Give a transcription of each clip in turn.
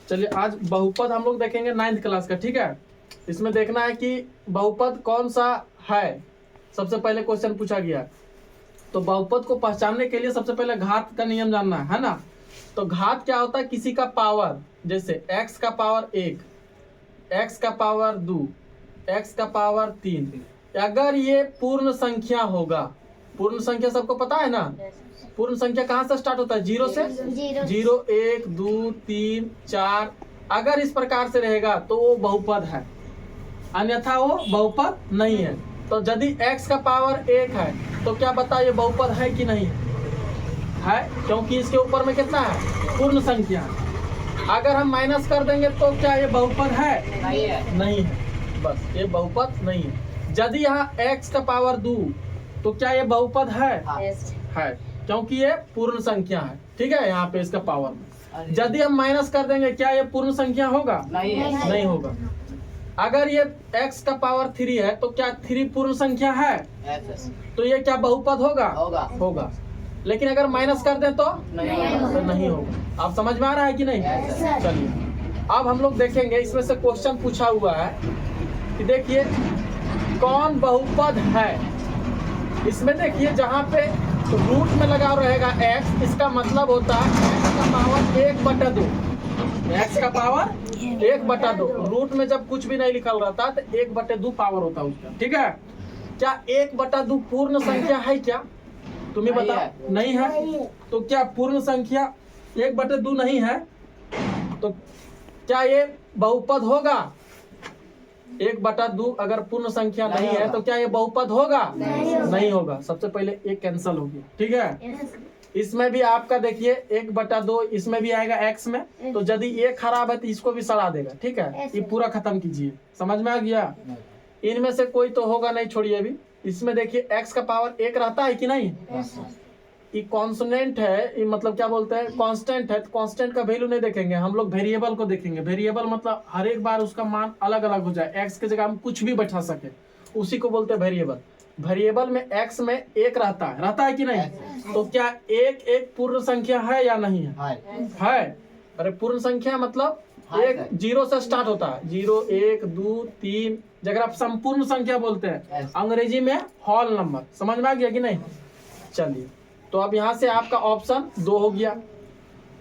चलिए आज बहुपद हम लोग देखेंगे 9th क्लास का, ठीक है। इसमें देखना है कि बहुपद कौन सा है। सबसे पहले क्वेश्चन पूछा गया, तो बहुपद को पहचानने के लिए सबसे पहले घात का नियम जानना है ना। तो घात क्या होता है, किसी का पावर, जैसे x का पावर 1, x का पावर 2, x का पावर 3। अगर ये पूर्ण संख्या होगा, पूर्ण संख्या सबको पता है ना, पूर्ण संख्या कहाँ से स्टार्ट होता है, 0 से। 0 1 2 3 4, अगर इस प्रकार से रहेगा तो वो बहुपद है, अन्यथा वो बहुपद नहीं है। तो यदि x का पावर 1 है तो क्या बता ये बहुपद है कि नहीं है, क्योंकि इसके ऊपर में कितना है, पूर्ण संख्या है। अगर हम माइनस कर देंगे तो क्या ये बहुपद है, नहीं है, बस ये बहुपद नहीं है। यदि यहाँ x का पावर 2 तो क्या ये बहुपद है, है, क्योंकि ये पूर्ण संख्या है, ठीक है। यहाँ पे इसका पावर में यदि हम माइनस कर देंगे, क्या ये पूर्ण संख्या होगा, नहीं होगा। अगर ये x का पावर 3 है तो क्या 3 पूर्ण संख्या है, तो ये क्या बहुपद होगा, होगा। लेकिन अगर माइनस कर दे तो नहीं होगा। आप समझ में आ रहा है कि नहीं। चलिए अब हम लोग देखेंगे, इसमें से क्वेश्चन पूछा हुआ है कि देखिए कौन बहुपद है। इसमें देखिए जहाँ पे रूट में लगा रहेगा x, इसका मतलब होता है x का पावर 1/2, x का पावर 1/2। रूट में जब कुछ भी नहीं लिखल रहता तो 1/2 पावर होता है उसका, ठीक है। क्या 1/2 पूर्ण संख्या है क्या, तुम्हें बताओ, नहीं है। तो क्या पूर्ण संख्या 1/2 नहीं है तो क्या ये बहुपद होगा, 1/2 अगर पूर्ण संख्या नहीं है तो क्या ये बहुपद होगा, नहीं होगा। सबसे पहले एक कैंसिल हो गया, ठीक है। इसमें भी आपका देखिए 1/2 इसमें भी आएगा x में, तो यदि ये खराब है तो इसको भी सड़ा देगा, ठीक है। ये पूरा खत्म कीजिए, समझ में आ गया। इनमें से कोई तो होगा नहीं, छोड़िए अभी। इसमें देखिए x का पावर 1 रहता है कि नहीं, ये कॉन्स्टेंट है, ये मतलब क्या बोलते हैं, कांस्टेंट है। तो कांस्टेंट का वैल्यू नहीं देखेंगे हम लोग, वेरिएबल को देखेंगे। वेरिएबल मतलब हर एक बार उसका मान अलग अलग हो जाए, x के जगह हम कुछ भी बैठा सके, उसी को बोलते हैं वेरिएबल। वेरिएबल में x में 1 रहता है कि नहीं। तो क्या 1 पूर्ण संख्या है या नहीं है, अरे पूर्ण संख्या मतलब 1 0 से स्टार्ट होता है, 0 1 2 3, जगह आप संपूर्ण संख्या बोलते हैं, अंग्रेजी में होल नंबर। समझ में आ गया कि नहीं। चलिए तो अब यहाँ से आपका ऑप्शन 2 हो गया।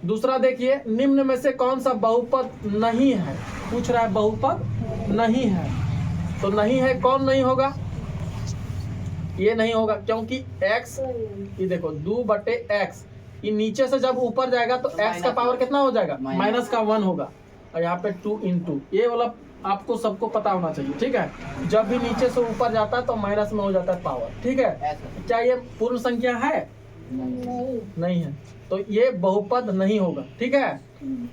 दूसरा देखिए, निम्न में से कौन सा बहुपद नहीं है, पूछ रहा है बहुपद नहीं है। तो नहीं है, कौन नहीं होगा, ये नहीं होगा, क्योंकि x, ये देखो 2/x, ये नीचे से जब ऊपर जाएगा तो x का पावर कितना हो जाएगा, माइनस का 1 होगा। और यहाँ पे 2 × ये वाला आपको सबको पता होना चाहिए, ठीक है। जब भी नीचे से ऊपर जाता है तो माइनस में हो जाता है पावर, ठीक है। क्या ये पूर्ण संख्या है, नहीं है, तो ये बहुपद नहीं होगा, ठीक है।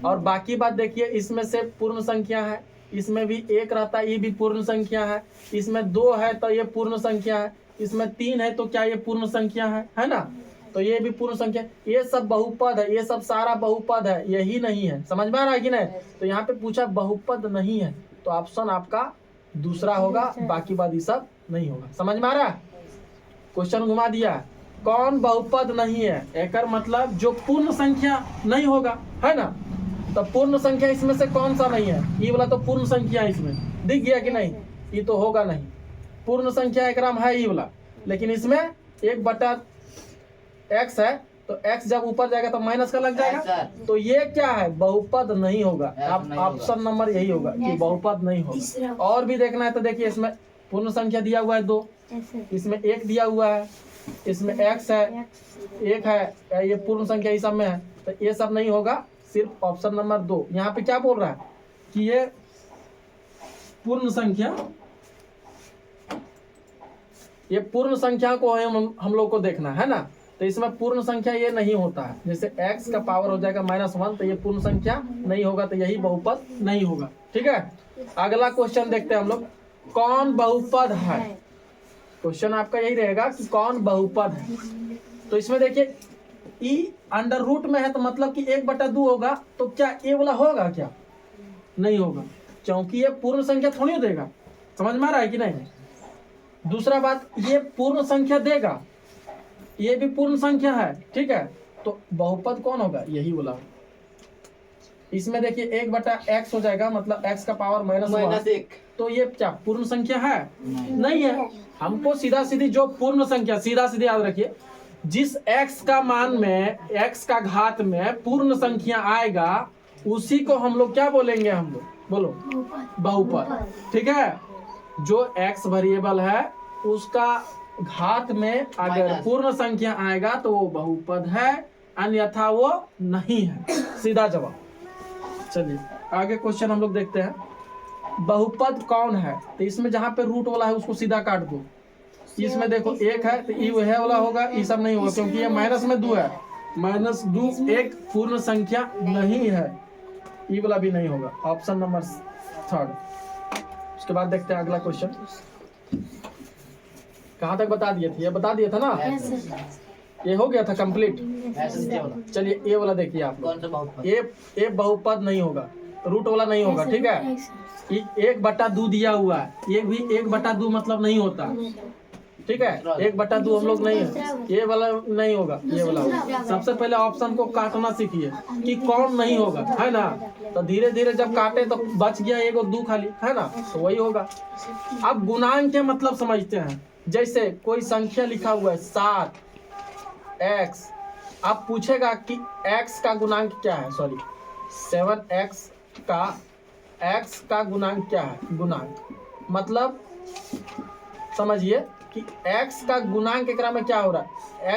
और बाकी बात देखिए, इसमें से पूर्ण संख्या है, इसमें भी 1 रहता है, ये भी पूर्ण संख्या है। इसमें 2 है तो ये पूर्ण संख्या है, इसमें 3 है तो क्या ये पूर्ण संख्या है ना। तो ये भी पूर्ण संख्या, ये सब बहुपद है, ये सब सारा बहुपद है, यही नहीं है। समझ में आ रहा है कि नहीं। तो यहाँ पे पूछा बहुपद नहीं है, तो ऑप्शन आपका दूसरा होगा, बाकी बात ये सब नहीं होगा। समझ में आ रहा है, क्वेश्चन घुमा दिया। कौन बहुपद नहीं है, एक मतलब जो पूर्ण संख्या नहीं होगा, है ना। तो पूर्ण संख्या इसमें से कौन सा नहीं है, ये वाला तो पूर्ण संख्या इसमें दिख गया कि नहीं, ये तो होगा नहीं। पूर्ण संख्या एक है ये वाला, लेकिन इसमें 1/x है, तो x जब ऊपर जाएगा तो माइनस का लग जाएगा, तो ये क्या है, बहुपद नहीं होगा। आप ऑप्शन नंबर यही होगा कि बहुपद नहीं होगा। और भी देखना है तो देखिए, इसमें पूर्ण संख्या दिया हुआ है 2, इसमें 1 दिया हुआ है, इसमें x है, 1 है, ये पूर्ण संख्या इस सब में है, तो ये सब नहीं होगा, सिर्फ ऑप्शन नंबर 2। यहाँ पे क्या बोल रहा है कि ये पूर्ण संख्या, ये पूर्ण संख्या को हम लोग को देखना है ना। तो इसमें पूर्ण संख्या ये नहीं होता है, जैसे x का पावर हो जाएगा -1, तो ये पूर्ण संख्या नहीं होगा, तो यही बहुपद नहीं होगा, ठीक है। अगला क्वेश्चन देखते हैं हम लोग, कौन बहुपद है। क्वेश्चन आपका यही रहेगा कि कौन बहुपद है। तो इसमें देखिए ई अंडर रूट में है, तो मतलब कि 1/2 होगा, तो क्या ये वाला होगा, क्या नहीं होगा, क्योंकि ये पूर्ण संख्या थोड़ी देगा। समझ में आ रहा है कि नहीं। दूसरा बात, ये पूर्ण संख्या देगा, ये भी पूर्ण संख्या है, ठीक है। तो बहुपद कौन होगा, यही वाला, इसमें देखिए 1/x हो जाएगा, मतलब x का पावर -1। तो ये क्या पूर्ण संख्या है? नहीं है। हमको सीधा सीधी जो पूर्ण संख्या, सीधा सीधी याद रखिए, जिस x का मान में, x का घात में पूर्ण संख्या आएगा उसी को हम लोग क्या बोलेंगे? हम लोग बोलो बहुपद। ठीक है, जो x वेरिएबल है उसका घात में अगर पूर्ण संख्या आएगा तो वो बहुपद है, अन्यथा वो नहीं है। सीधा जवाब। चलिए आगे क्वेश्चन हम लोग देखते हैं। बहुपद कौन है? तो इसमें जहां पे रूट वाला है उसको सीधा काट दो। इसमें देखो 1 है तो ये है वाला होगा, ये सब नहीं होगा क्योंकि ये -2 है। -2 एक पूर्ण संख्या नहीं है, ये वाला भी नहीं होगा। Option number 3। उसके बाद देखते हैं अगला क्वेश्चन। कहाँ तक बता दिए थे? ये बता दिया था ना, ये हो गया था कंप्लीट। चलिए ये वाला देखिए आप लोग, ये बहुपद नहीं होगा, रूट वाला नहीं होगा। ठीक है, 1/2 दिया हुआ है, ये भी 1/2 मतलब नहीं होता। ठीक है, 1/2 हम लोग नहीं है, ये वाला नहीं होगा, ये वाला होगा। सबसे पहले ऑप्शन को काटना सीखिए कि कौन नहीं होगा, है ना। तो धीरे धीरे जब काटे तो बच गया 1 और 2 खाली, है ना, तो वही होगा। अब गुणांक के मतलब समझते हैं। जैसे कोई संख्या लिखा हुआ है 7x, अब पूछेगा कि x का गुणांक क्या है, सॉरी 7x का x का गुणांक क्या है? गुणांक मतलब समझिए कि x का गुणांक एकरा में क्या हो रहा है?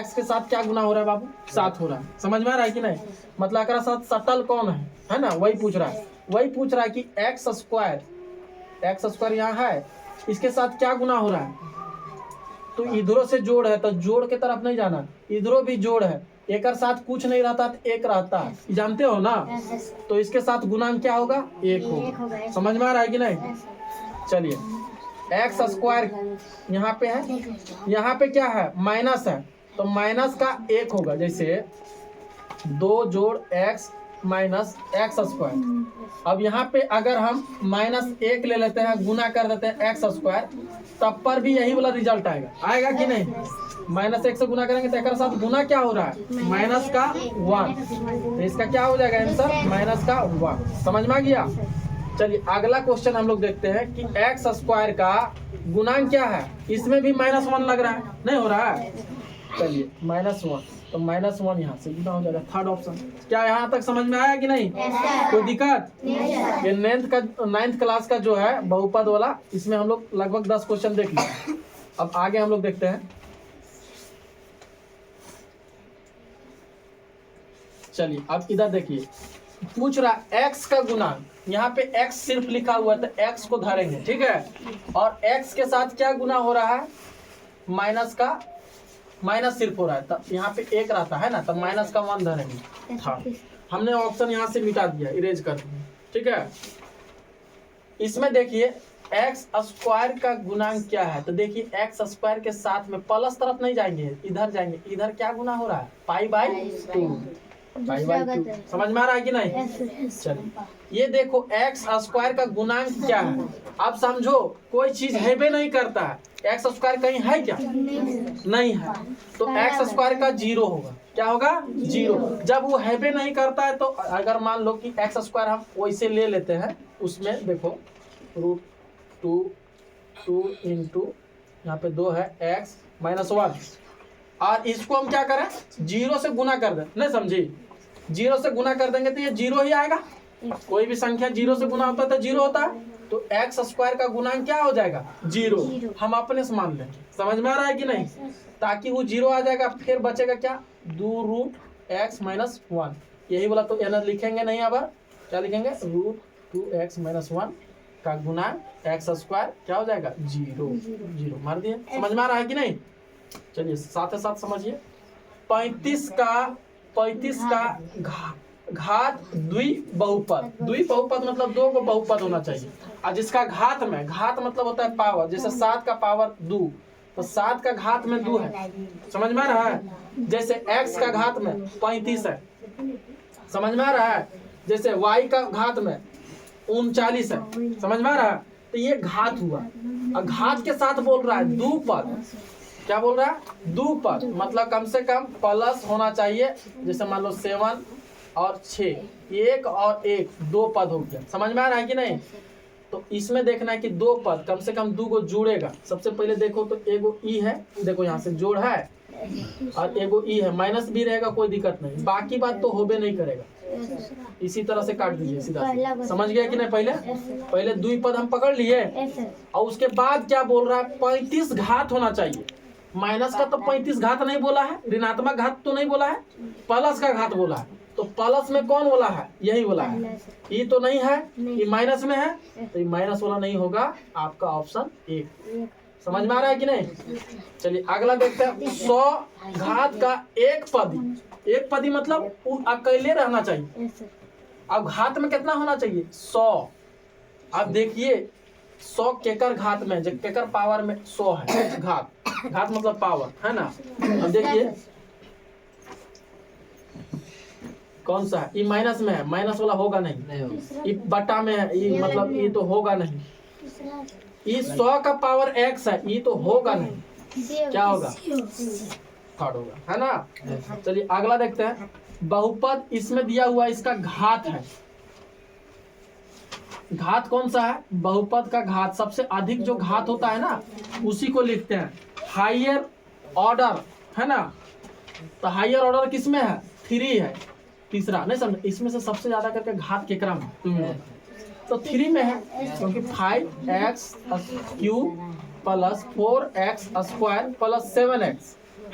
x के साथ क्या गुना हो रहा है बाबू? 7 हो रहा है। समझ में आ रहा है कि नहीं? मतलब एकरा साथ सटल कौन है ना, वही पूछ रहा है। वही पूछ रहा है कि x स्क्वायर यहाँ है, इसके साथ क्या गुना हो रहा है? तो इधरों से जोड़ है तो जोड़ के तरफ नहीं जाना, इधरों भी जोड़ है, एक साथ कुछ नहीं रहता तो एक रहता है, जानते हो ना। तो इसके साथ गुणांक क्या होगा? 1 होगा। समझ में आ रहा है कि नहीं? चलिए एक्स स्क्वायर यहाँ पे है, यहाँ पे क्या है? माइनस है, तो माइनस का 1 होगा। जैसे 2 जोड़ एक्स माइनस एक्स स्क्वायर। अब यहाँ पे अगर हम -1 ले लेते हैं, गुना कर देते हैं एक्स स्क्वायर, तब पर भी यही वाला रिजल्ट आएगा कि नहीं? -1 से गुना करेंगे तो एक साथ गुना क्या हो रहा है? माइनस का 1। तो इसका क्या हो जाएगा आंसर? माइनस का 1। समझ में आ गया? चलिए अगला क्वेश्चन हम लोग देखते हैं कि एक्स स्क्वायर का गुणांक क्या है। इसमें भी -1 लग रहा है, नहीं हो रहा है? चलिए -1, तो -1 यहाँ से गुना हो जाएगा। Third option. क्या यहाँ तक समझ में आया कि नहीं? कोई दिक्कत? ये 9th क्लास का जो है बहुपद वाला, इसमें हम लोग लगभग 10 क्वेश्चन देख लिए। अब आगे हम लोग देखते हैं। चलिए अब इधर देखिए, पूछ रहा x का गुणांक। यहाँ पे x सिर्फ लिखा हुआ है तो x को धरेंगे, ठीक है। और x के साथ क्या गुना हो रहा है? माइनस का माइनस सिर्फ हो रहा है, तब यहाँ पे 1 रहता है ना, तब माइनस का 1 धरेंगे। हाँ, हमने ऑप्शन यहाँ से मिटा दिया, इरेज कर दिया, ठीक है। इसमें देखिए एक्स स्क्वायर का गुणांक क्या है, तो देखिए एक्स स्क्वायर के साथ में प्लस तरफ नहीं जाएंगे, इधर जाएंगे। इधर क्या गुना हो रहा है? π/2। समझ में आ रहा है कि नहीं? चलिए ये देखो एक्स स्क्वायर का गुणांक क्या है। अब समझो कोई चीज हेबे नहीं करता है, एक्स स्क्वायर कहीं है क्या? नहीं है, तो एक्स स्क्वायर का 0 होगा। क्या होगा? 0। जब वो हेबे नहीं करता है तो अगर मान लो कि एक्स स्क्वायर हम वैसे ले लेते हैं, उसमें देखो √2 इंटू यहाँ पे 2 है x -1, और इसको हम क्या करें? 0 से गुना कर दें। नहीं समझी? 0 से गुना कर देंगे तो ये 0 ही आएगा। कोई भी संख्या 0 से गुना होता है तो 0 होता है, तो एक्स स्क्वायर का गुणांक क्या हो जाएगा? 0। हम अपने से मान लेंगे। समझ में आ रहा है कि नहीं? ताकि वो 0 आ जाएगा, फिर बचेगा क्या? 2√x -1। यही बोला, तो एन लिखेंगे नहीं। अब क्या लिखेंगे? √2x -1 का गुणांक एक्स स्क्वायर क्या हो जाएगा? 0 मार दिए। समझ में आ रहा है कि नहीं? चलिए साथ साथ समझिए। 35 का घात द्विबहुपद। द्विबहुपद मतलब 2 को बहुपद होना चाहिए, और जिसका घात में, घात मतलब होता है पावर। जैसे 7 का पावर 2, तो 7 का घात में 2 है। समझ में आ रहा है? जैसे x का घात में 35 है। समझ में आ रहा है? जैसे y का घात में 39 है। समझ में आ रहा है? तो ये घात हुआ, और घात के साथ बोल रहा है द्विपद। क्या बोल रहा है? द्विपद मतलब कम से कम प्लस होना चाहिए। जैसे मान लो 7 और 6, 1 और 1 2 पद हो गया। समझ में आ रहा है कि नहीं? तो इसमें देखना है कि 2 पद कम से कम 2 को जुड़ेगा। सबसे पहले देखो तो एगो ई है, देखो यहाँ से जोड़ है और एगो ई है, माइनस भी रहेगा कोई दिक्कत नहीं, बाकी बात तो होबे नहीं करेगा। इसी तरह से काट दीजिए सीधा। समझ गया कि नहीं? पहले द्विपद हम पकड़ लिए और उसके बाद क्या बोल रहा है, 35 घात होना चाहिए। माइनस का तो 35 घात नहीं बोला है, ऋणात्मक घात तो नहीं बोला है, प्लस का घात बोला है। तो प्लस में कौन बोला है? यही बोला है। ये तो नहीं है, ये माइनस में है, तो ये माइनस वाला नहीं होगा, आपका ऑप्शन 1। समझ में आ रहा है कि नहीं? चलिए अगला देखते हैं। 100 घात का एक पदी मतलब वो अकेले रहना चाहिए। अब घात में कितना होना चाहिए? 100। अब देखिए 100 केकर घात में, जब केकर पावर में 100 है, घात मतलब पावर है ना। अब देखिए कौन सा है, ये माइनस में है, माइनस वाला होगा नहीं, ये बटा में है, ये मतलब ये तो होगा नहीं। ये 100 का पावर x है, ये तो होगा नहीं, क्या होगा? थर्ड होगा, है ना। चलिए अगला देखते हैं। बहुपद इसमें दिया हुआ इसका घात है। घात कौन सा है? बहुपद का घात, सबसे अधिक जो घात होता है ना उसी को लिखते हैं हायर ऑर्डर, है ना। तो हायर ऑर्डर किसमें है? 3 है, तीसरा नहीं समझ। इसमें से सबसे ज्यादा करके घात केकरा में? तुम्हें तो 3 में है, क्योंकि 5x cube plus 4x square plus 7x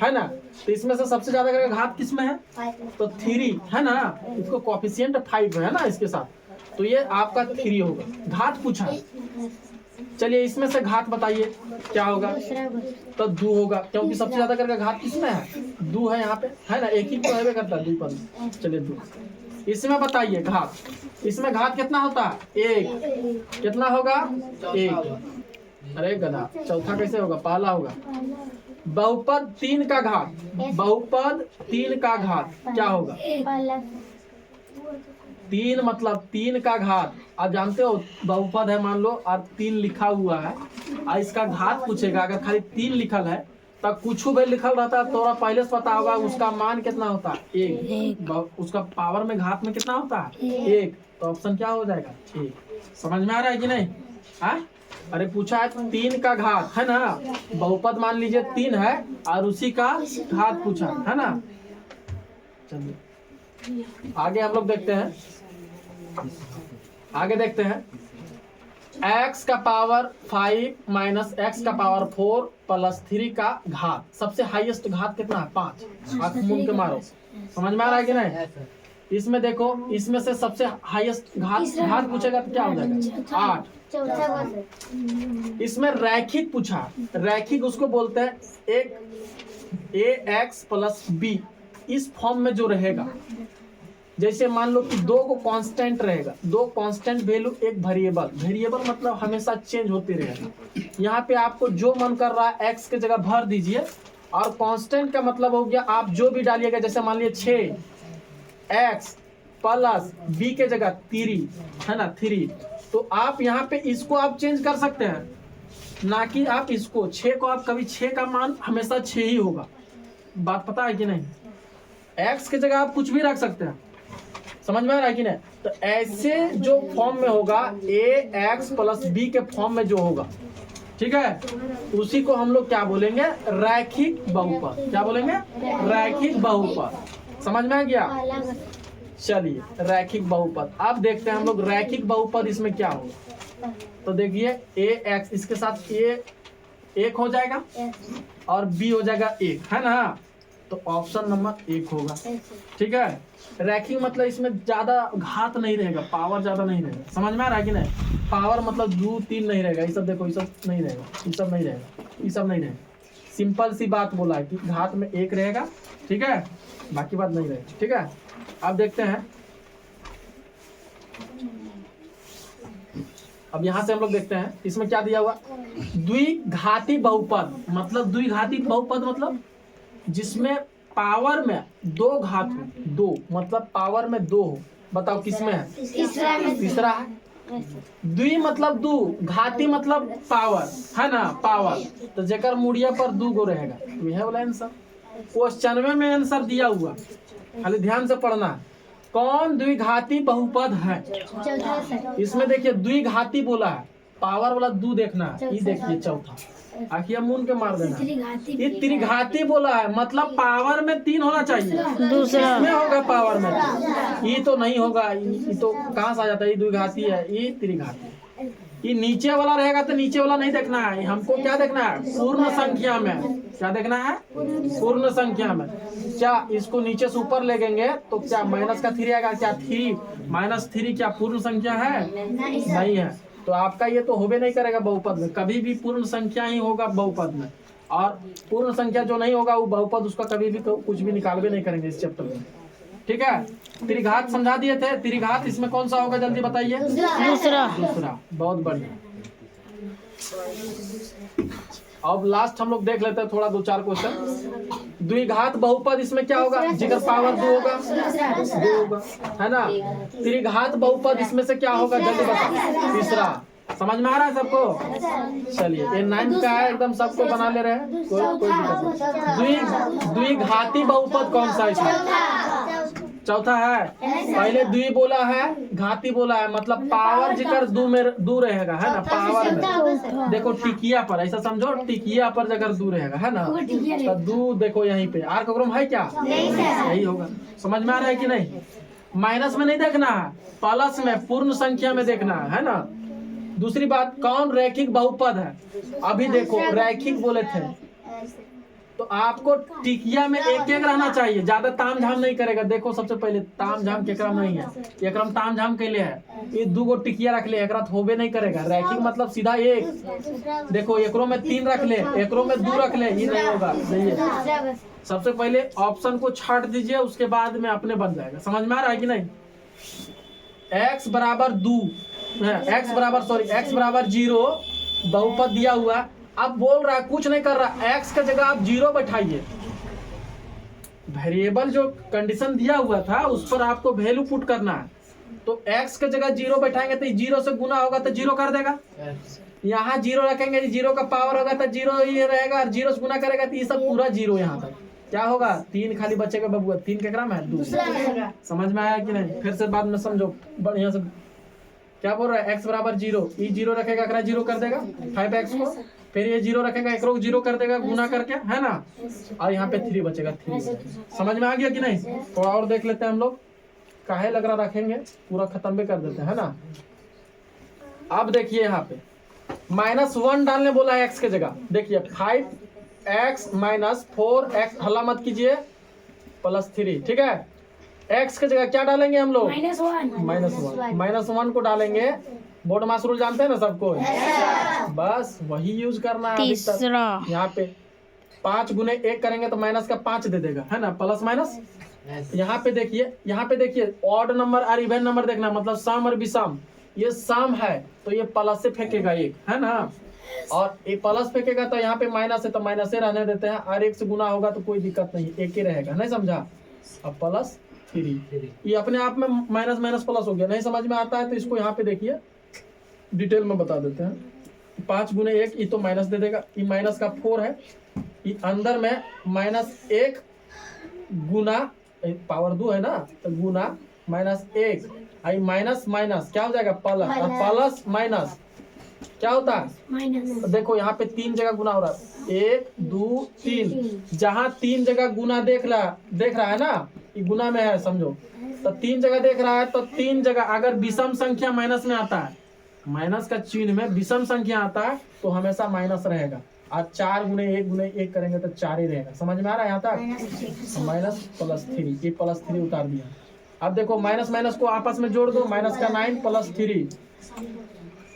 है ना। तो इसमें से सबसे ज्यादा करके घात किस में है? तो 3 है ना। इसको कोएफिशिएंट 5 है ना इसके साथ, तो ये आपका 3 होगा। घात पूछा, चलिए इसमें से घात बताइए क्या होगा? तो 2 होगा, क्योंकि सबसे ज्यादा करके घात किसमें है? 2 है यहाँ पे, है ना। एक ही तो है करता है 2 पर। चलिए 2 इसमें बताइए घात। इसमें घात कितना होता है? 1। कितना होगा? 1। अरे गधा, चौथा कैसे होगा? पहला होगा। बहुपद 3 का घात, बहुपद 3 का घात क्या होगा? 3 मतलब 3 का घात। आप जानते हो बहुपद है मान लो और 3 लिखा हुआ है और इसका घात पूछेगा। अगर खाली 3 लिखल है तब कुछ भी लिखल रहता है तो पहले से पता होगा उसका मान कितना होता है? 1। उसका पावर में घात में कितना होता है? 1। तो ऑप्शन क्या हो जाएगा? 1। समझ में आ रहा है कि नहीं? हाँ, अरे पूछा है 3 का घात, है ना। बहुपद मान लीजिए 3 है और उसी का घात पूछा, है ना। चलिए आगे हम लोग देखते हैं। आगे देखते हैं। x का पावर 5 माइनस x का पावर 4 प्लस 3 का घात। सबसे हाईएस्ट घात कितना है? 5। आंख मूंद के मारो। समझ में आ रहा है कि नहीं? इसमें देखो, इसमें से सबसे हाईएस्ट घात पूछेगा तो क्या हो जाएगा? 8। इसमें रैखिक पूछा, रैखिक उसको बोलते हैं एक ax प्लस b इस फॉर्म में जो रहेगा। जैसे मान लो कि 2 को कांस्टेंट रहेगा, 2 कांस्टेंट वैल्यू, एक वेरिएबल। वेरिएबल मतलब हमेशा चेंज होते रहेगा। यहाँ पे आपको जो मन कर रहा है x के जगह भर दीजिए, और कांस्टेंट का मतलब हो गया आप जो भी डालिएगा। जैसे मान लीजिए 6x प्लस b के जगह 3, है ना, 3। तो आप यहाँ पे इसको आप चेंज कर सकते हैं, ना कि आप इसको 6 को आप कभी 6 का मान हमेशा 6 ही होगा। बात पता है कि नहीं? x के जगह आप कुछ भी रख सकते हैं। समझ में आ रहा है कि नहीं? तो ऐसे जो फॉर्म में होगा ax प्लस b के फॉर्म में जो होगा, ठीक है, उसी को हम लोग क्या बोलेंगे? रैखिक बहुपद। क्या बोलेंगे? रैखिक बहुपद। समझ में आ गया? चलिए रैखिक बहुपद अब देखते हैं हम लोग। रैखिक बहुपद इसमें क्या होगा? तो देखिए ax इसके साथ a 1 हो जाएगा और b हो जाएगा 1, है ना। तो ऑप्शन नंबर 1 होगा, ठीक है। रैखिक मतलब इसमें ज्यादा घात नहीं रहेगा, पावर ज्यादा नहीं रहेगा। समझ में आ रहा है कि नहीं? पावर मतलब 2 3 नहीं रहेगा। ये सब देखो, ये सब नहीं रहेगा, ये सब नहीं रहेगा, ये सब नहीं रहेगा। सिंपल सी बात बोला है कि घात में 1 रहेगा, ठीक है, बाकी बात नहीं रहेगी, ठीक है। अब देखते हैं। अब यहाँ से हम लोग देखते हैं इसमें क्या दिया हुआ। द्विघाती बहुपद मतलब, द्विघाती बहुपद मतलब जिसमें पावर में 2 घात हो। 2 मतलब पावर में 2 हो। बताओ किसमें है? तीसरा है। द्वि मतलब 2, घाती मतलब पावर, है ना, पावर। तो जेकर मुड़िया पर 2 गो रहेगा, तो यह वाला आंसर। क्वेश्चन में आंसर दिया हुआ, खाली ध्यान से पढ़ना है। कौन द्विघाती बहुपद है? इसमें देखिए द्विघाती बोला है, पावर वाला दू देखना है, ये देखिए चौथा, आखिया मुन के मार देना। ये त्रिघाती बोला है, मतलब पावर में 3 होना चाहिए, दूसरा में होगा पावर में, ये तो नहीं होगा, ये तो कहाँ से आ जाता है, ये द्विघाती है, ये त्रिघाती। ये नीचे वाला रहेगा तो नीचे वाला नहीं देखना है, हमको क्या देखना है, पूर्ण संख्या में। क्या देखना है? पूर्ण संख्या में। क्या इसको नीचे से ऊपर ले गएंगे तो क्या माइनस का 3 आएगा? क्या 3 माइनस 3 क्या पूर्ण संख्या है? नहीं है। तो आपका ये तो होबे नहीं करेगा बहुपद में, कभी भी पूर्ण संख्या ही होगा बहुपद में, और पूर्ण संख्या जो नहीं होगा वो बहुपद उसका कभी भी कुछ भी निकालबे नहीं करेंगे इस चैप्टर में। ठीक है, त्रिघात समझा दिए थे। त्रिघात इसमें कौन सा होगा जल्दी बताइए? दूसरा। बहुत बढ़िया। अब लास्ट हम लोग देख लेते हैं थोड़ा 2-4 क्वेश्चन। द्विघात बहुपद इसमें क्या होगा? जिगर पावर 2 होगा, 2 होगा, है ना। त्रिघात बहुपद इसमें से क्या होगा जल्दी बताओ? तीसरा। समझ में आ रहा है सबको? चलिए, ये 9th का है, एकदम सबको बना ले रहे हैं, कोई दिक्कत नहीं। द्विघाती बहुपद कौन सा है? चौथा है। पहले द्वि बोला है, घाती बोला है, मतलब पावर जिकर दू रहेगा, है ना। पावर में देखो टिकिया पर, ऐसा समझो टिकिया पर जगह दू रहेगा, है ना, तो दू देखो यहीं पे आर का क्रम है क्या? यही होगा। समझ में आ रहा है कि नहीं? माइनस में नहीं देखना है, प्लस में पूर्ण संख्या में देखना है ना। दूसरी बात, कौन रैखिक बहुपद है? अभी देखो रैखिक बोले थे तो आपको टिकिया में एक रहना चाहिए, ज्यादा ताम झाम नहीं करेगा। देखो सबसे पहले ताम झाम के क्रम नहीं है, ये क्रम ताम झाम के लिए है। ये 2 गो टिकिया रख ले, एक होबे नहीं करेगा। रैखिक मतलब सीधा एक। देखो एकरों में 3 रख ले, एकरों में 2 रख ले, ये नहीं होगा। नहीं, सबसे पहले ऑप्शन को छाट दीजिए, उसके बाद में अपने बन जाएगा। समझ में आ रहा है कि नहीं? x बराबर 2, x बराबर 0 बहुपद दिया हुआ। अब बोल रहा है कुछ नहीं कर रहा, x का जगह आप 0 बैठाइए। वेरिएबल जो कंडीशन दिया हुआ था उस पर आपको वैल्यू पुट करना है। तो x का जगह 0 बैठाएंगे तो 0 से गुना होगा तो 0 कर देगा। यहाँ 0 रखेंगे, 0 का पावर होगा तो 0 ये रहेगा, और 0 से गुना करेगा तो ये सब पूरा 0 यहाँ तक। क्या होगा? 3 खाली बचेगा बबुआ। 3 के क्रम है दूसरा। समझ में आया कि नहीं? फिर से बाद में समझो बढ़िया से। क्या बोल रहा है? x बराबर 0, ये 0 रखेगा, अगर 0 कर देगा 5x को, फिर ये 0 रखेगा, एक 0 कर देगा गुना करके, है ना, और यहाँ पे 3 बचेगा। 3 समझ में आ गया कि नहीं? थोड़ा और देख लेते हैं हम लोग, काहे लग रहा रखेंगे, पूरा खत्म भी कर देते हैं, है ना। अब देखिए यहाँ पे -1 डालने बोला है x के जगह। देखिए 5x - 4x, हल्ला मत कीजिए, +3। ठीक है, x के जगह क्या डालेंगे हम लोग? -1 को डालेंगे। बोर्ड मास रूल जानते हैं ना सबको? बस वही यूज करना है। तीसरा यहाँ पे 5 गुने 1 करेंगे तो माइनस का 5 दे देगा, है ना, प्लस माइनस। यहाँ पे देखिए ऑड नंबर और इवन नंबर देखना, मतलब सम और विषम। ये सम है तो ये प्लस से फेंकेगा 1, है ना, और ये प्लस फेंकेगा तो यहाँ पे माइनस है तो माइनस से रहने देते हैं, और 1 से गुना होगा तो कोई दिक्कत नहीं, 1 ही रहेगा। नहीं समझा? अब +3, ये अपने आप में माइनस माइनस प्लस हो गया। नहीं समझ में आता है तो इसको यहाँ पे देखिए डिटेल में बता देते हैं। 5 गुने 1, ये तो माइनस दे देगा, ये माइनस का 4 है, ये अंदर में -1 गुना पावर 2 है ना, तो गुना -1, आई माइनस माइनस क्या हो जाएगा? प्लस, और प्लस माइनस क्या होता है? माइनस। तो देखो यहाँ पे 3 जगह गुना हो रहा है, 1 2 3। जहाँ 3 जगह गुना देख रहा है ना, ये गुना में है समझो, तो 3 जगह देख रहा है, तो 3 जगह अगर विषम संख्या माइनस में आता है, माइनस का चिन्ह में विषम संख्या आता है तो हमेशा माइनस रहेगा। आज 4 गुने 1 करेंगे तो 4 ही रहेगा। समझ में आ रहा है यहाँ तक? -+3, ये +3 उतार दिया। अब देखो माइनस माइनस को आपस में जोड़ दो, माइनस का 9 +3।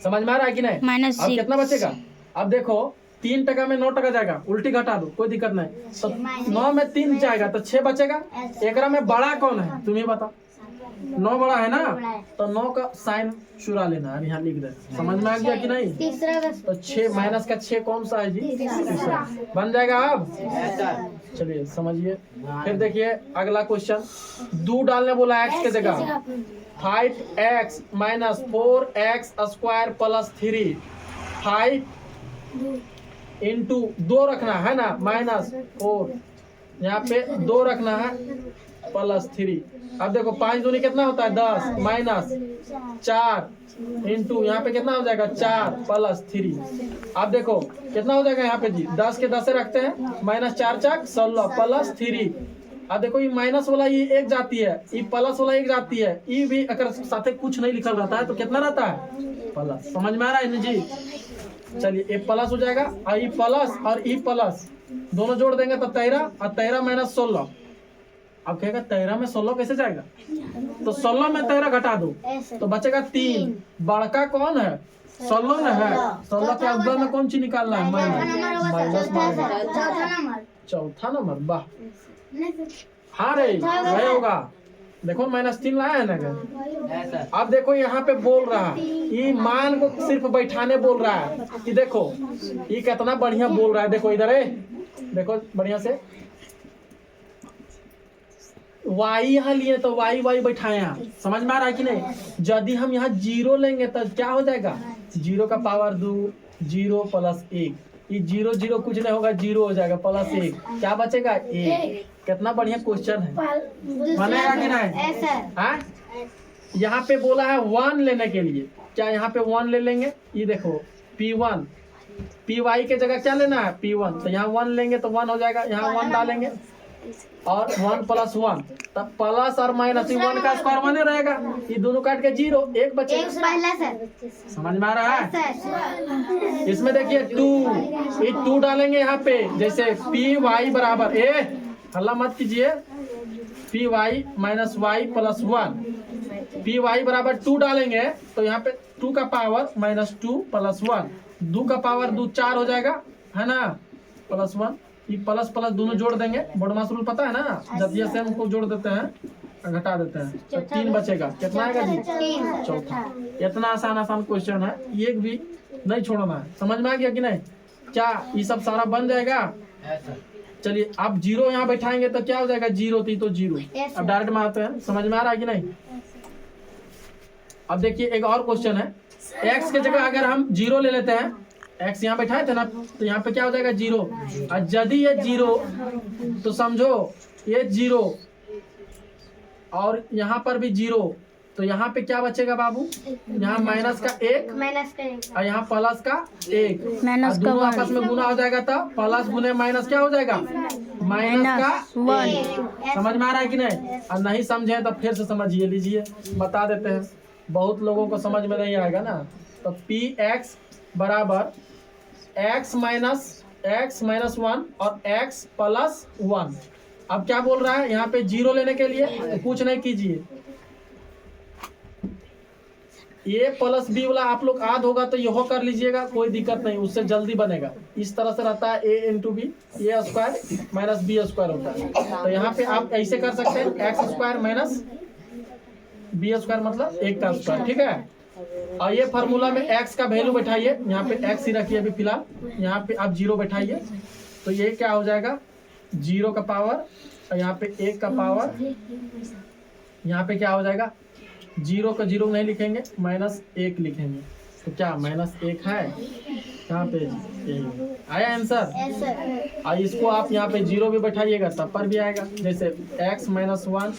समझ में आ रहा है कि नहीं? अब कितना बचेगा? अब देखो 3 टका में 9 टका जाएगा, उल्टी घटा दो, कोई दिक्कत नहीं। तो 9 में 3 जाएगा तो 6 बचेगा। एकरा में बड़ा कौन है तुम ही बताओ? 9 बड़ा है ना, तो 9 का साइन चुरा लेना है, यहाँ लिख दे। समझ में आ गया कि नहीं? तो 6 माइनस का 6 कौन सा है जी? तीसरा बन जाएगा। अब चलिए समझिए। फिर देखिए अगला क्वेश्चन, 2 डालने बोला x के जगह। 5x - 4x² + 3, 5 × 2 रखना है ना, -4, यहाँ पे 2 रखना है, प्लस 3। अब देखो 5 दूनी कितना होता है 10 माइनस 4 इंटू यहाँ पे कितना हो जाएगा 4 प्लस 3। अब देखो कितना हो जाएगा यहाँ पे जी 10 के 10 से रखते हैं माइनस 4 4 16 प्लस 3। अब देखो ये माइनस वाला ये एक जाती है, ये प्लस वाला एक जाती है, ये भी अगर साथे कुछ नहीं लिखल रहता है तो कितना रहता है प्लस। समझ में आ रहा है जी? चलिए ये प्लस हो जाएगा और ये प्लस और ये प्लस दोनों जोड़ देंगे तो 13 और 13 माइनस 16। अब कहेगा 13 में 16 कैसे जाएगा, तो 16 में 13 घटा दो तो बचेगा 3। बड़का कौन है 16 न है, 16 के अव्वल में कौन चीज निकालना है माइनस चौथा नंबर। वाह हाँ रे वही होगा। देखो -3 लाया है ना। अब देखो यहाँ पे बोल रहा है ये मान को सिर्फ बैठाने बोल रहा है कि देखो ये कितना बढ़िया बोल रहा है। देखो इधर है, देखो बढ़िया से y यहाँ लिए तो y बैठाए यहाँ। समझ में आ रहा है कि नहीं? यदि हम यहाँ 0 लेंगे तो क्या हो जाएगा 0 का पावर 2 0 प्लस 1। ये 0 0 कुछ नहीं होगा 0 हो जाएगा प्लस 1 क्या बचेगा 1। कितना बढ़िया क्वेश्चन है, बनेगा कि नहीं? हाँ यहाँ पे बोला है 1 लेने के लिए, क्या यहाँ पे 1 ले लेंगे? ये देखो P1 Py के जगह क्या लेना है P1, तो यहाँ 1 लेंगे तो 1 हो जाएगा, यहाँ 1 डालेंगे और 1 प्लस 1 तब प्लस और माइनस 1 का स्क्वायर 1 रहेगा। ये दोनों काट के 0 1 बचेगा। समझ में आ रहा है? इसमें देखिए 2 ये 2 डालेंगे यहाँ पे, जैसे Py बराबर हल्ला मत कीजिए Py minus y plus 1। Py बराबर 2 डालेंगे तो यहाँ पे 2 का पावर माइनस 2 प्लस 1, 2 का पावर 2 4 हो जाएगा है ना प्लस 1। ये प्लस प्लस दोनों जोड़ देंगे, बॉडमास रूल पता है ना, जब ये सेम को जोड़ देते हैं घटा देते हैं तो 3 बचेगा। कितना आएगा जी चौथा। इतना आसान क्वेश्चन है, एक भी नहीं छोड़ना है। समझ में आ गया कि नहीं? क्या ये सब सारा बन जाएगा? चलिए आप 0 यहाँ बैठाएंगे तो क्या हो जाएगा 0 थी तो 0। अब डायरेक्ट में आते हैं, समझ में आ रहा है कि नहीं? अब देखिए एक और क्वेश्चन है, x के जगह अगर हम 0 ले लेते हैं, x यहाँ बैठाए थे ना तो यहाँ पे क्या हो जाएगा 0। और यदि ये 0 तो समझो ये 0 और यहाँ पर भी 0 तो यहाँ पे क्या बचेगा बाबू, यहाँ माइनस का 1 और यहाँ प्लस का 1, दोनों आपस में गुना हो जाएगा तो प्लस गुने माइनस क्या हो जाएगा माइनस का 1। समझ में आ रहा है कि नहीं? और नहीं समझे तो फिर से समझिए लीजिए, बता देते हैं, बहुत लोगों को समझ में नहीं आएगा ना। तो Px बराबर x माइनस 1 और x प्लस 1। अब क्या बोल रहा है यहाँ पे 0 लेने के लिए तो कुछ नहीं कीजिए, a प्लस b वाला आप लोग आध होगा तो यह कर लीजिएगा, कोई दिक्कत नहीं, उससे जल्दी बनेगा। इस तरह से रहता है a into B, a square minus b square होता है। तो यहाँ पे आप ऐसे कर सकते हैं x square minus b square मतलब 1 का स्क्वायर। ठीक है, और ये फार्मूला में x का वैल्यू बैठाइए, यहाँ पे x ही रखिए अभी फिलहाल, यहाँ पे आप 0 बैठाइए तो ये क्या हो जाएगा 0 का पावर और यहाँ पे 1 का पावर, यहाँ पे क्या हो जाएगा 0 का 0 नहीं लिखेंगे -1 लिखेंगे तो क्या -1 है यहाँ पे आया आंसर। और इसको आप यहाँ पे 0 भी बैठाइएगा तब पर भी आएगा, जैसे x माइनस 1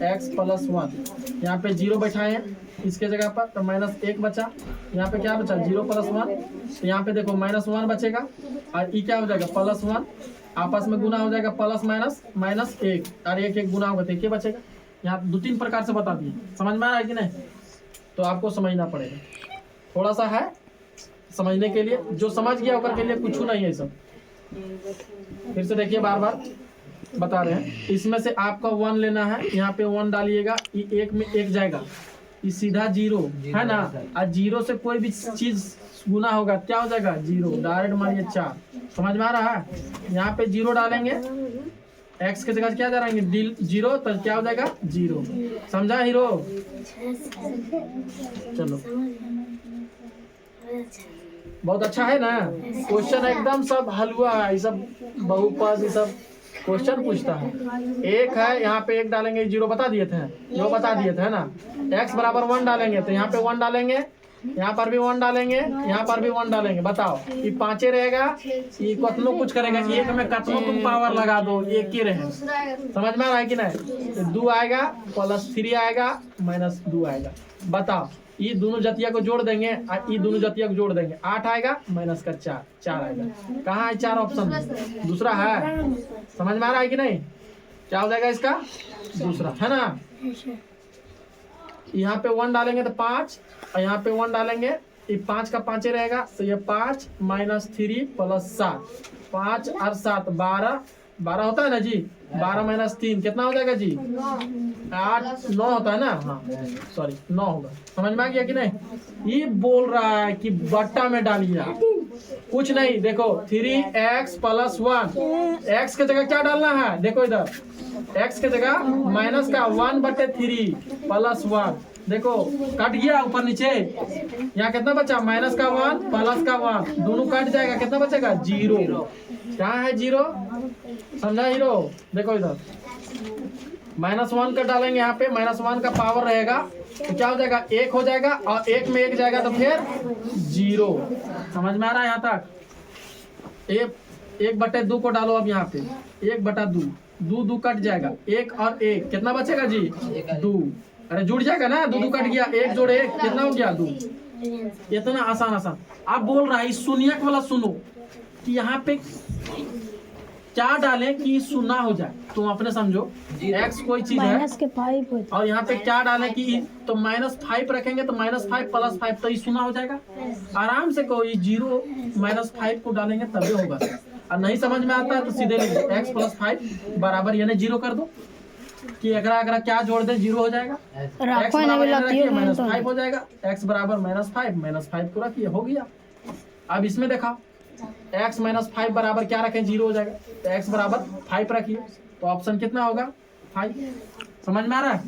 x प्लस 1 यहाँ पे 0 बैठाए हैं इसके जगह पर तो -1 बचा, यहाँ पे क्या बचा 0 प्लस 1 तो यहाँ पे देखो -1 बचेगा और ये क्या हो जाएगा +1, आपस में गुना हो जाएगा प्लस माइनस 1 और 1 गुना होगा तो क्या बचेगा। यहाँ 2-3 प्रकार से बता दिए, समझ में आ रहा है कि नहीं? तो आपको समझना पड़ेगा, थोड़ा सा है समझने के लिए, जो समझ गया होकर के लिए कुछ नहीं है सब। फिर से देखिए बार बार बता रहे हैं, इसमें से आपका 1 लेना है, यहाँ पे 1 डालिएगा, ये 1 में 1 जाएगा, ये सीधा 0 है ना, और 0 से कोई भी चीज गुना होगा क्या हो जाएगा 0, डायरेक्ट मानिए 4। समझ में आ रहा है? यहाँ पे 0 डालेंगे, x के जगह क्या डालेंगे 0 तो क्या हो जाएगा 0। समझा हीरो? चलो बहुत अच्छा है ना क्वेश्चन, एकदम सब हलवा है, ये सब बहुपद ये सब क्वेश्चन पूछता है। एक है यहाँ पे 1 डालेंगे 0 बता दिए थे, 0 बता दिए थे है ना। x बराबर 1 डालेंगे तो यहाँ पे 1 डालेंगे यहाँ पर भी 1 डालेंगे, यहाँ पर भी 1 डालेंगे। बताओ ये 5 रहेगा, ये कतनो कुछ करेगा, एक में कतनो तुम पावर लगा दो एक ही रहे। समझ में आ रहा है कि नहीं? 2 आएगा प्लस 3 आएगा माइनस 2 आएगा। बताओ ये दोनों जतिया को जोड़ देंगे, ये दोनों जतिया को जोड़ देंगे, 8 आएगा माइनस का 4 आएगा। कहाँ है 4 ऑप्शन? दूसरा है। समझ में आ रहा है कि नहीं? क्या हो जाएगा इसका? दूसरा है ना। यहाँ पे 1 डालेंगे तो 5, और यहाँ पे 1 डालेंगे, ये 5 का 5 रहेगा, तो ये 5 माइनस 3 प्लस 7, 5 और 7 12 होता है ना जी। 12 माइनस 3 कितना हो जाएगा जी? 8 9 होता है ना। हाँ सॉरी 9 होगा। समझ में आ गया कि नहीं? ये बोल रहा है कि बट्टा में डालिए आप, कुछ नहीं। देखो 3x प्लस 1, x के जगह क्या डालना है? देखो इधर x के जगह माइनस का 1/3 प्लस 1। देखो कट गया ऊपर नीचे, यहाँ कितना बचा? माइनस का 1 प्लस का 1, दोनों कट जाएगा, कितना बचेगा? 0। क्या है 0? समझा हीरो? देखो इधर -1 का डालेंगे, यहाँ पे -1 का पावर रहेगा तो क्या हो जाएगा? 1 हो जाएगा, और 1 में 1 जाएगा तो फिर 0। समझ में आ रहा है यहाँ तक? 1/2 को डालो अब यहाँ पे, 1/2, 2 कट जाएगा, 1 और 1 कितना बचेगा जी? 2। अरे जुड़ जाएगा ना, 2 कट गया, 1 जोड़े 1 कितना हो गया? 2। इतना आसान। आप बोल रहा है शून्यक वाला सुनो कि यहाँ पे क्या डालें कि शून्य हो जाए, तुम अपने समझो। x कोई चीज है और यहाँ पे क्या डालें कि तो -5 रखेंगे तो -5 प्लस 5 तो ये शून्य हो जाएगा। आराम से कोई 0 -5 को डालेंगे तभी होगा। और नहीं समझ में आता है तो सीधे लिखो x प्लस 5 बराबर यानी 0 कर दो कि अगर क्या जोड़ दे 0 हो जाएगा। x बराबर -5 हो जाएगा, x बराबर -5 को रखिए, हो गया। अब इसमें देखा x -5 बराबर क्या रखें? 0 हो जाएगा, तो x बराबर 5 रखिए, तो ऑप्शन कितना होगा? 5। समझ में आ रहा है?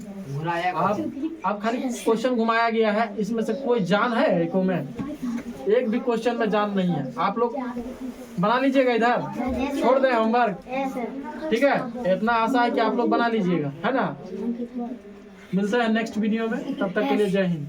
आप खाली क्वेश्चन घुमाया गया है, इसमें से कोई जान है एको में? एक भी क्वेश्चन में जान नहीं है। आप लोग बना लीजिएगा, इधर छोड़ दें होमवर्क, ठीक है? इतना आशा है कि आप लोग बना लीजिएगा, है ना? मिलते हैं नेक्स्ट वीडियो में, तब तक के लिए जय हिंद।